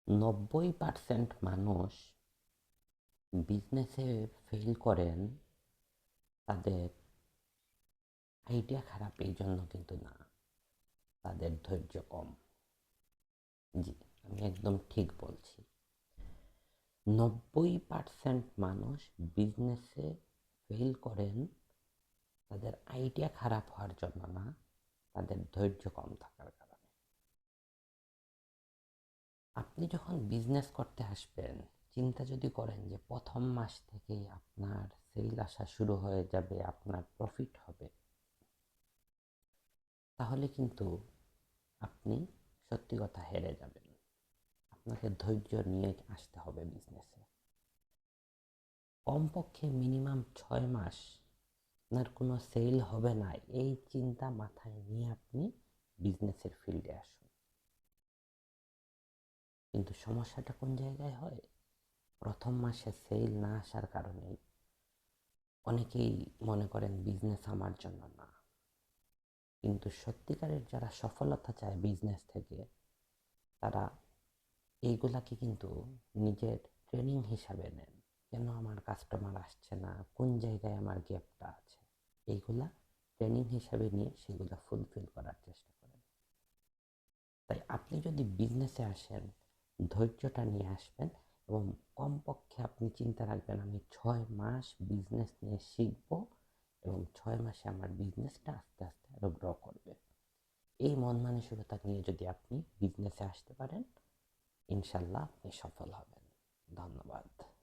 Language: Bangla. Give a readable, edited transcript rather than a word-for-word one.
90% মানুষ বিজনেসে ফেল করেন তাদের আইডিয়া খারাপ এই জন্য কিন্তু না, তাদের ধৈর্য কম। জি, আমি একদম ঠিক বলছি। 90% মানুষ বিজনেসে ফেল করেন তাদের আইডিয়া খারাপ হওয়ার জন্য না, তাদের ধৈর্য কম থাকার কারণে। আপনি যখন বিজনেস করতে আসবেন, চিন্তা যদি করেন যে প্রথম মাস থেকেই আপনার সেল আসা শুরু হয়ে যাবে, আপনার প্রফিট হবে, তাহলে কিন্তু আপনি সত্যি কথা হেরে যাবেন। আপনাকে ধৈর্য নিয়ে আসতে হবে বিজনেসে। কমপক্ষে মিনিমাম 6 মাস আপনার কোনো সেল হবে না, এই চিন্তা মাথায় নিয়ে আপনি বিজনেসের ফিল্ডে আসুন। কিন্তু সমস্যাটা কোন জায়গায় হয়? প্রথম মাসে সেল না আসার কারণেই অনেকেই মনে করেন বিজনেস আমার জন্য না। কিন্তু সত্যিকারের যারা সফলতা চায় বিজনেস থেকে, তারা এইগুলাকে কিন্তু নিজের ট্রেনিং হিসাবে নেন। কেন আমার কাস্টমার আসছে না, কোন জায়গায় আমার গ্যাপটা আছে, এইগুলা ট্রেনিং হিসাবে নিয়ে সেগুলা ফুলফিল করার চেষ্টা করেন। তাই আপনি যদি বিজনেসে আসেন, ধৈর্যটা নিয়ে আসবেন এবং কমপক্ষে আপনি চিন্তা রাখবেন আমি 6 মাস বিজনেস নিয়ে শিখব এবং 6 মাসে আমার বিজনেসটা আস্তে আস্তে আরো গ্রো করবে। এই মন মানসিকতা নিয়ে যদি আপনি বিজনেসে আসতে পারেন, ইনশাল্লাহ আপনি সফল হবেন। ধন্যবাদ।